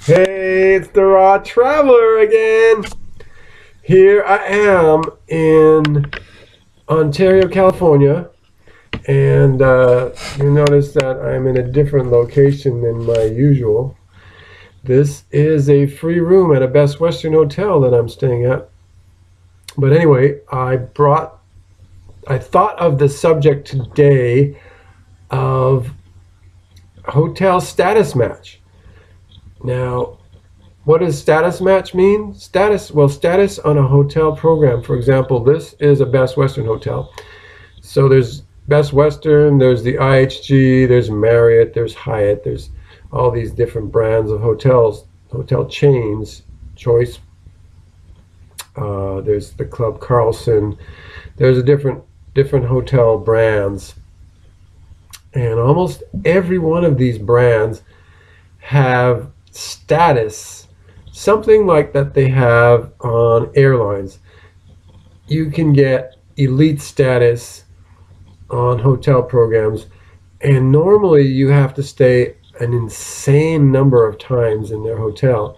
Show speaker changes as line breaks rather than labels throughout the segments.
Hey, it's the Raw Traveler again. Here I am in Ontario, California, and you notice that I'm in a different location than my usual. This is a free room at a Best Western hotel that I'm staying at. But anyway, I thought of the subject today of hotel status match. Now, what does status match mean? Status on a hotel program. For example, this is a Best Western hotel. So there's Best Western, there's the IHG, there's Marriott, there's Hyatt, there's all these different brands of hotels, hotel chains, Choice. There's the Club Carlson. There's a different hotel brands, and almost every one of these brands have status, something like that they have on airlines. You can get elite status on hotel programs, and normally you have to stay an insane number of times in their hotel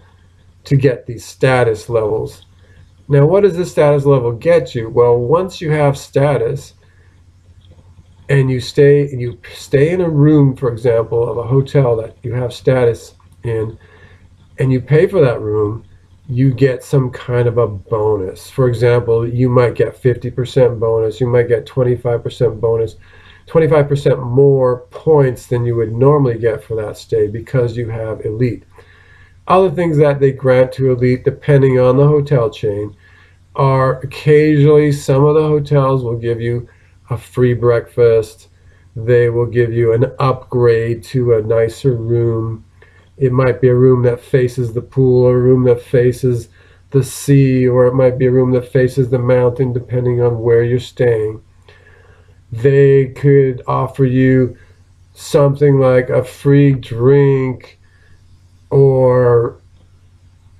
to get these status levels. Now, what does this status level get you? Well, once you have status and you stay in a room, for example, of a hotel that you have status in, and you pay for that room, you get some kind of a bonus. For example, you might get 50% bonus, you might get 25% bonus, 25% more points than you would normally get for that stay because you have elite. Other things that they grant to elite, depending on the hotel chain, are occasionally some of the hotels will give you a free breakfast. They will give you an upgrade to a nicer room. It might be a room that faces the pool, or a room that faces the sea, or it might be a room that faces the mountain, depending on where you're staying. They could offer you something like a free drink, or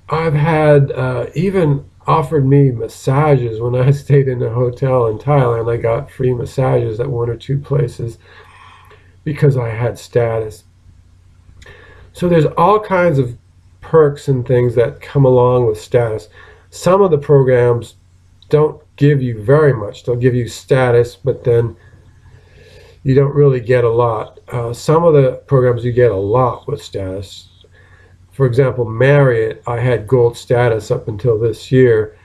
I've had even offered me massages. When I stayed in a hotel in Thailand, I got free massages at one or two places because I had status. So there's all kinds of perks and things that come along with status. Some of the programs don't give you very much. They'll give you status, but then you don't really get a lot. Some of the programs you get a lot with status. For example, Marriott, I had gold status up until this year,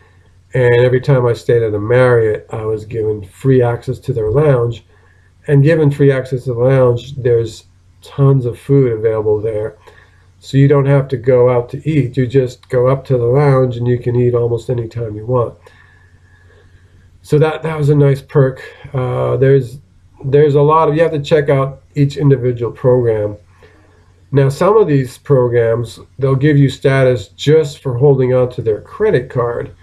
and every time I stayed at a Marriott, I was given free access to their lounge. And given free access to the lounge, there's tons of food available there. So you don't have to go out to eat. You just go up to the lounge and you can eat almost any time you want. So that was a nice perk. There's a lot of, you have to check out each individual program. Now, some of these programs, they'll give you status just for holding on to their credit card.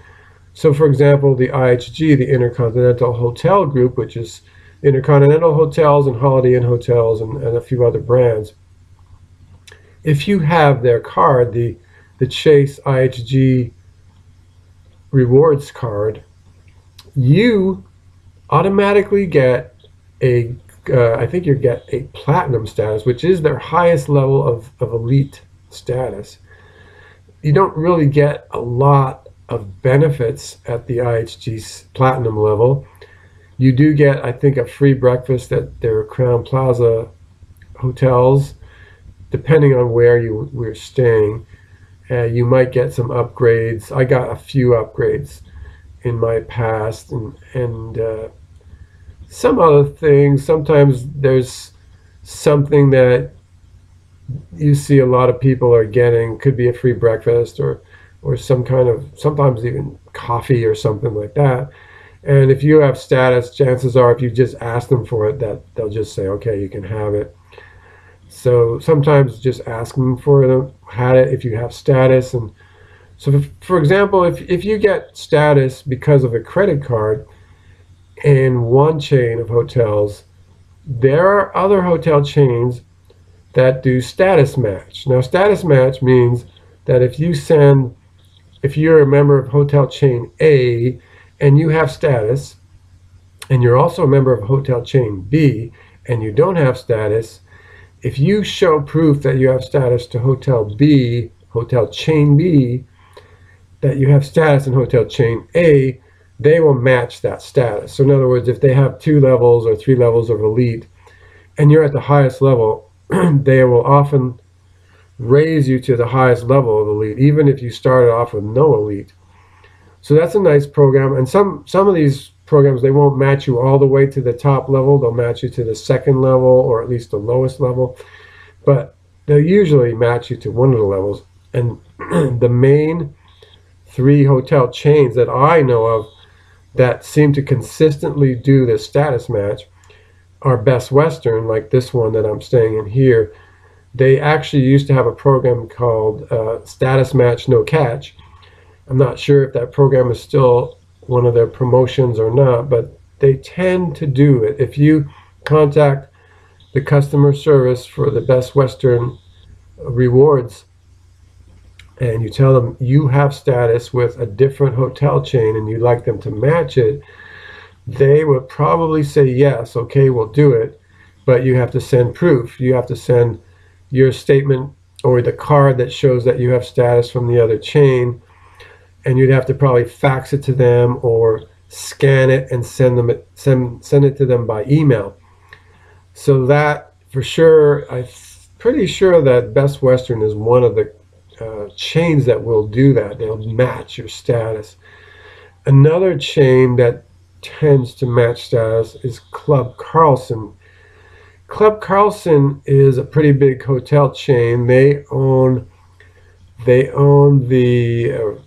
So, for example, the IHG, the Intercontinental Hotel Group, which is Intercontinental Hotels and Holiday Inn Hotels and a few other brands. If you have their card, the Chase IHG Rewards card, you automatically get I think you get a platinum status, which is their highest level of elite status. You don't really get a lot of benefits at the IHG platinum level. You do get, I think, a free breakfast at their Crown Plaza hotels, depending on where you were staying. You might get some upgrades. I got a few upgrades in my past, and some other things. Sometimes there's something that you see a lot of people are getting. Could be a free breakfast or some kind of, sometimes even coffee or something like that. And if you have status, chances are if you just ask them for it, that they'll just say, okay, you can have it. So sometimes just asking for them, had it if you have status. And so for example, if you get status because of a credit card in one chain of hotels, there are other hotel chains that do status match. Now, status match means that if you're a member of hotel chain A and you have status, and you're also a member of hotel chain B and you don't have status, if you show proof that you have status to hotel B hotel chain B that you have status in hotel chain A, they will match that status. So in other words, if they have 2 levels or 3 levels of elite and you're at the highest level, they will often raise you to the highest level of elite, even if you started off with no elite. So that's a nice program. And some of these programs, they won't match you all the way to the top level. They'll match you to the second level or at least the lowest level. But they'll usually match you to one of the levels. And the main 3 hotel chains that I know of that seem to consistently do this status match are Best Western, like this one that I'm staying in here. They actually used to have a program called Status Match No Catch. I'm not sure if that program is still one of their promotions or not, but they tend to do it. If you contact the customer service for the Best Western rewards and you tell them you have status with a different hotel chain and you'd like them to match it, they would probably say yes, okay, we'll do it, but you have to send proof. You have to send your statement or the card that shows that you have status from the other chain, and you'd have to probably fax it to them or scan it and send it to them by email. So that for sure, I'm pretty sure that Best Western is one of the chains that will do that. They'll match your status. Another chain that tends to match status is Club Carlson. Club Carlson is a pretty big hotel chain. They own the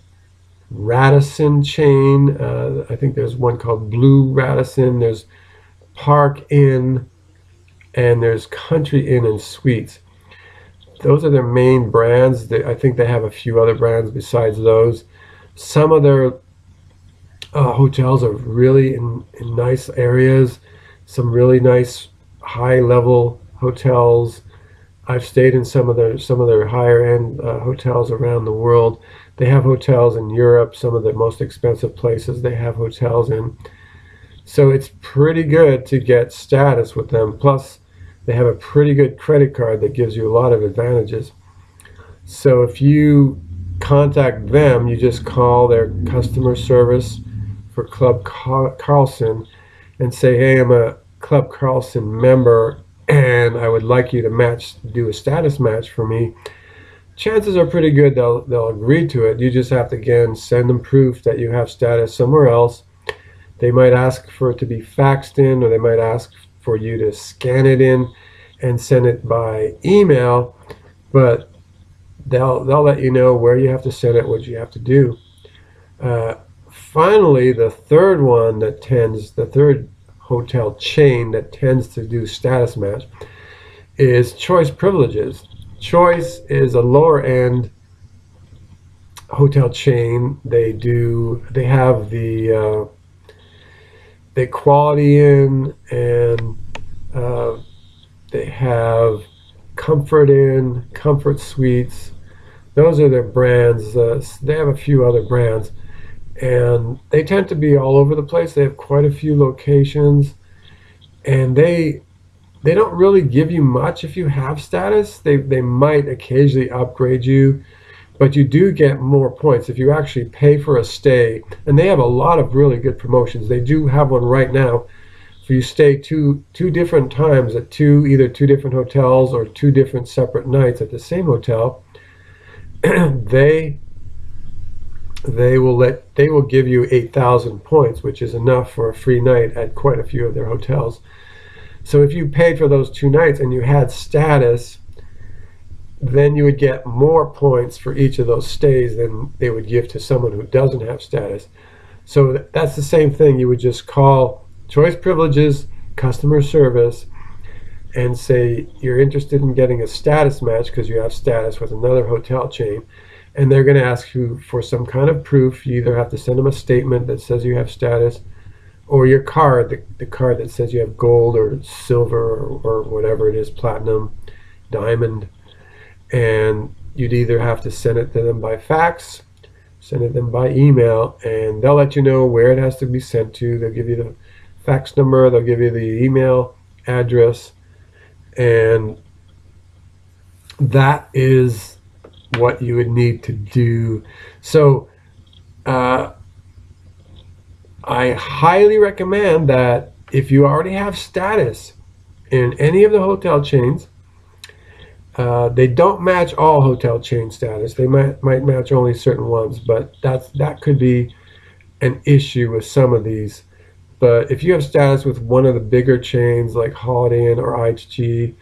Radisson chain. I think there's one called Blue Radisson. There's Park Inn, and there's Country Inn and Suites. Those are their main brands. I think they have a few other brands besides those. Some of their hotels are really in nice areas. Some really nice high-level hotels. I've stayed in some of their higher-end hotels around the world. They have hotels in Europe, some of the most expensive places they have hotels in. So it's pretty good to get status with them. Plus, they have a pretty good credit card that gives you a lot of advantages. So if you contact them, you just call their customer service for Club Carlson and say, hey, I'm a Club Carlson member and I would like you to do a status match for me. Chances are pretty good they'll agree to it. You just have to, again, send them proof that you have status somewhere else. They might ask for it to be faxed in, or they might ask for you to scan it in and send it by email, but they'll let you know where you have to send it, what you have to do. Finally, the third hotel chain that tends to do status match is Choice Privileges. Choice is a lower end hotel chain. They have the Quality Inn, and they have Comfort Inn, Comfort Suites. Those are their brands. They have a few other brands, and they tend to be all over the place. They have quite a few locations, and they don't really give you much if you have status. They might occasionally upgrade you, but you do get more points if you actually pay for a stay. And they have a lot of really good promotions. They do have one right now. If you stay two different times at either two different hotels or 2 different separate nights at the same hotel, they will give you 8,000 points, which is enough for a free night at quite a few of their hotels. So if you paid for those 2 nights and you had status, then you would get more points for each of those stays than they would give to someone who doesn't have status. So that's the same thing. You would just call Choice Privileges customer service and say you're interested in getting a status match because you have status with another hotel chain, and they're going to ask you for some kind of proof. You either have to send them a statement that says you have status, or your card, the card that says you have gold or silver or whatever it is, platinum, diamond, and you'd either have to send it to them by fax, send it to them by email, and they'll let you know where it has to be sent to. They'll give you the fax number, they'll give you the email address, and that is what you would need to do. So I highly recommend that if you already have status in any of the hotel chains, they don't match all hotel chain status. They might match only certain ones, but that could be an issue with some of these. But if you have status with one of the bigger chains like Holiday Inn or IHG,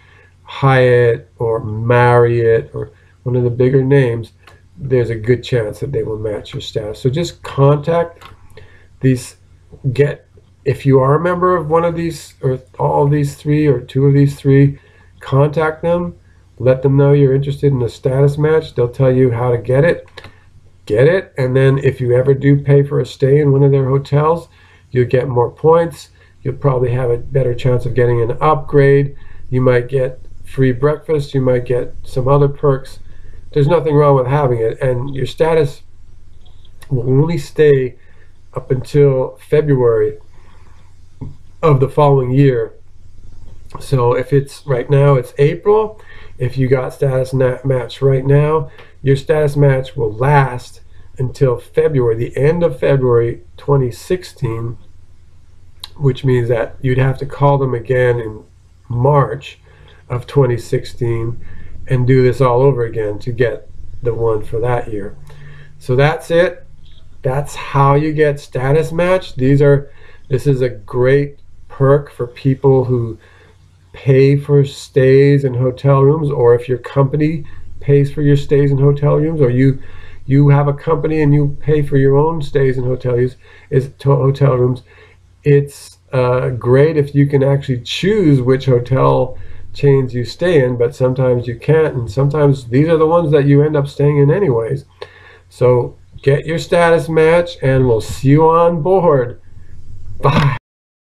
Hyatt or Marriott or one of the bigger names, there's a good chance that they will match your status. So just contact these, if you are a member of one of these or all of these three or two of these three, contact them, let them know you're interested in a status match. They'll tell you how to get it, and then if you ever do pay for a stay in one of their hotels, you'll get more points. You'll probably have a better chance of getting an upgrade. You might get free breakfast. You might get some other perks. There's nothing wrong with having it, and your status will only stay up until February of the following year. So if it's right now, it's April. If you got status match right now, your status match will last until February, the end of February 2016, which means that you'd have to call them again in March of 2016 and do this all over again to get the one for that year. So that's it. That's how you get status match. This is a great perk for people who pay for stays in hotel rooms, or if your company pays for your stays in hotel rooms, or you have a company and you pay for your own stays in hotel rooms. It's great if you can actually choose which hotel chains you stay in, but sometimes you can't, and sometimes these are the ones that you end up staying in anyways. So get your status match, and we'll see you on board. Bye.